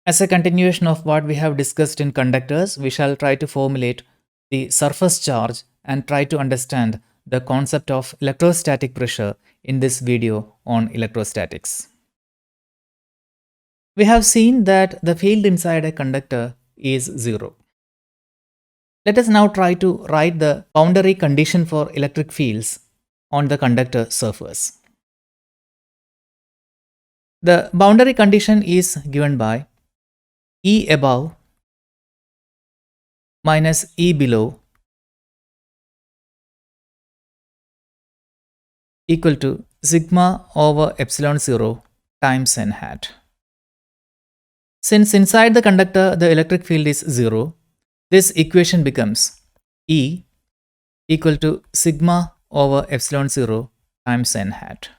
As a continuation of what we have discussed in conductors, we shall try to formulate the surface charge and try to understand the concept of electrostatic pressure in this video on electrostatics. We have seen that the field inside a conductor is zero. Let us now try to write the boundary condition for electric fields on the conductor surface. The boundary condition is given by E above minus E below equal to sigma over epsilon 0 times n hat. Since inside the conductor the electric field is 0, this equation becomes E equal to sigma over epsilon 0 times n hat.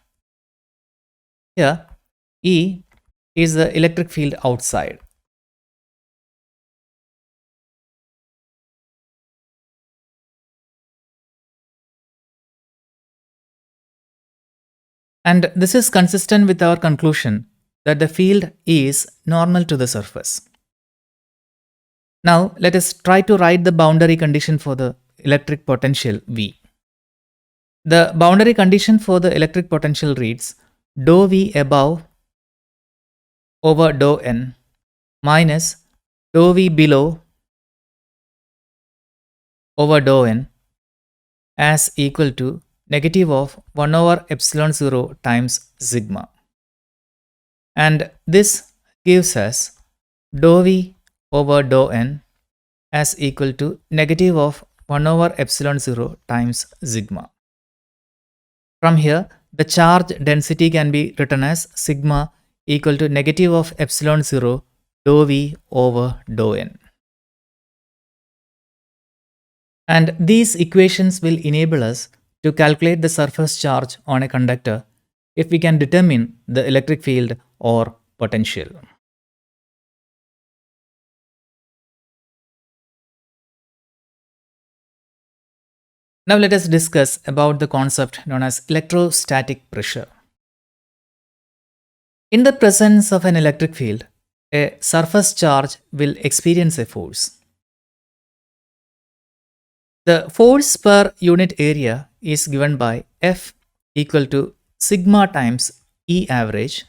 Here E is the electric field outside. And this is consistent with our conclusion that the field is normal to the surface. Now let us try to write the boundary condition for the electric potential V. The boundary condition for the electric potential reads dou V above over dou n minus dou V below over dou n as equal to negative of 1 over epsilon 0 times sigma. And this gives us dou V over dou n as equal to negative of 1 over epsilon 0 times sigma. From here, the charge density can be written as sigma equal to negative of epsilon 0 dou V over dou n. And these equations will enable us to calculate the surface charge on a conductor if we can determine the electric field or potential. Now let us discuss about the concept known as electrostatic pressure. In the presence of an electric field, a surface charge will experience a force. The force per unit area is given by F equal to sigma times E average,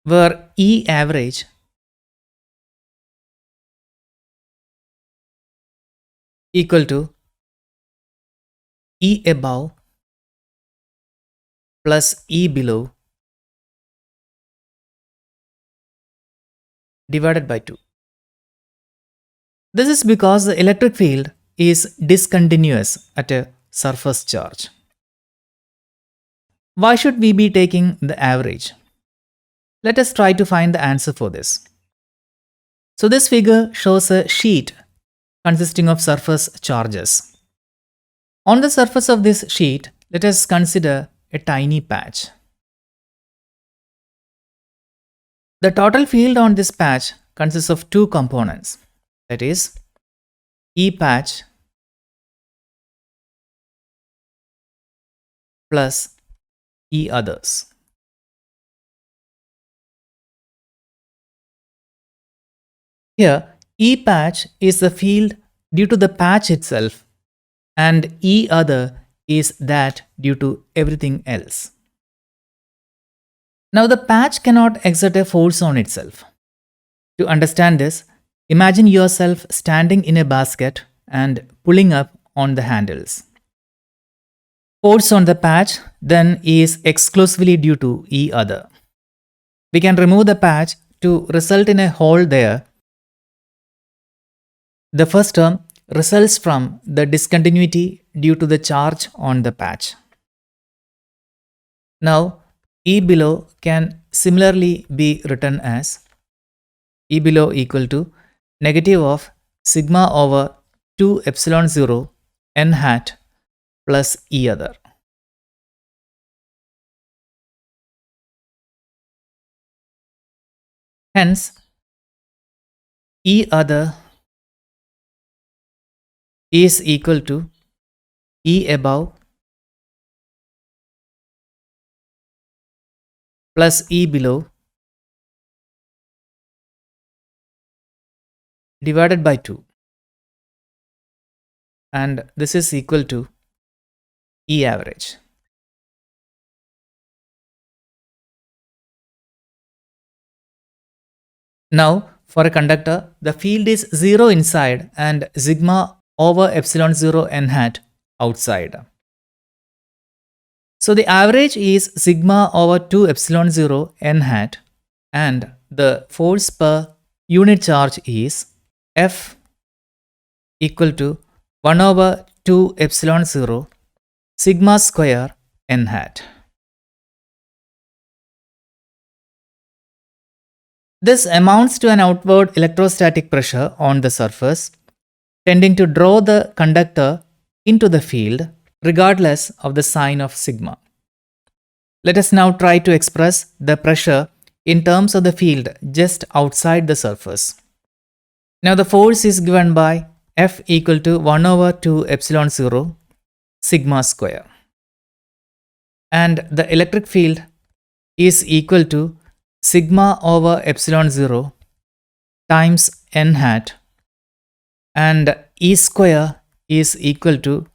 where E average equal to E above plus E below divided by 2. This is because the electric field is discontinuous at a surface charge. Why should we be taking the average? Let us try to find the answer for this. So this figure shows a sheet consisting of surface charges. On the surface of this sheet, let us consider a tiny patch. The total field on this patch consists of two components, that is, E patch plus E others. Here, E patch is the field due to the patch itself, and E other is that due to everything else. Now the patch cannot exert a force on itself. To understand this, imagine yourself standing in a basket and pulling up on the handles. Force on the patch then is exclusively due to E other. We can remove the patch to result in a hole there. The first term results from the discontinuity due to the charge on the patch. Now, E below can similarly be written as E below equal to negative of sigma over 2 epsilon 0 n hat plus E other. Hence, E other is equal to E above plus E below divided by 2, and this is equal to E average. Now, for a conductor, the field is 0 inside and sigma over epsilon 0 n hat outside. So the average is sigma over 2 epsilon 0 n hat, and the force per unit charge is F equal to 1 over 2 epsilon 0 sigma square n hat. This amounts to an outward electrostatic pressure on the surface, tending to draw the conductor into the field regardless of the sign of sigma. Let us now try to express the pressure in terms of the field just outside the surface. Now the force is given by F equal to 1 over 2 epsilon 0 sigma square. And the electric field is equal to sigma over epsilon 0 times n hat, and E square is equal to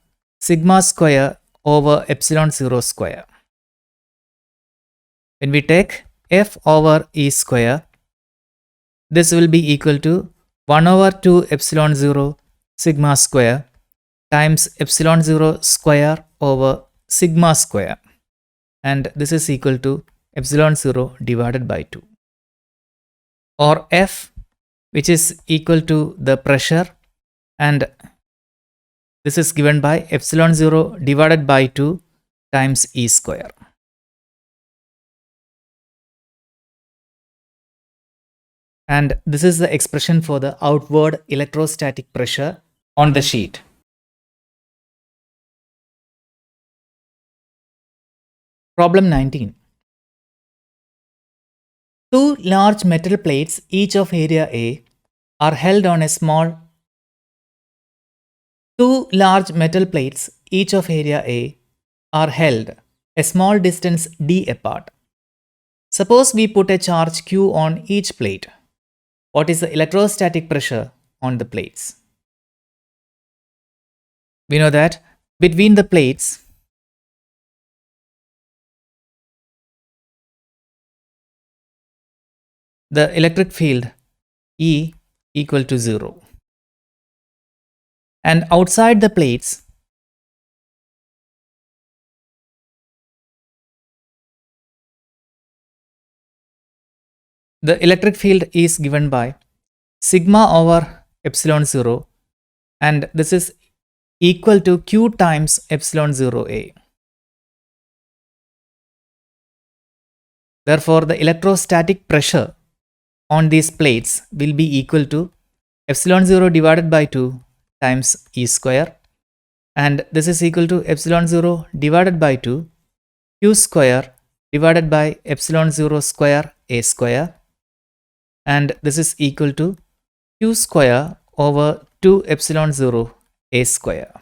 sigma square over epsilon 0 square. When we take F over E square, this will be equal to 1 over 2 epsilon 0 sigma square times epsilon 0 square over sigma square, and this is equal to epsilon 0 divided by 2, or F, which is equal to the pressure, and this is given by epsilon 0 divided by 2 times E square. And this is the expression for the outward electrostatic pressure on the sheet. Problem 19. Two large metal plates, each of area A, are held on a small. Two large metal plates, each of area A, are held a small distance d apart. Suppose we put a charge q on each plate. What is the electrostatic pressure on the plates? We know that between the plates, the electric field E equal to 0. And outside the plates, the electric field is given by sigma over epsilon 0, and this is equal to q times epsilon 0a. Therefore, the electrostatic pressure on these plates will be equal to epsilon 0 divided by 2 times E square, and this is equal to epsilon 0 divided by 2 q square divided by epsilon 0 square a square, and this is equal to q square over 2 epsilon 0 a square.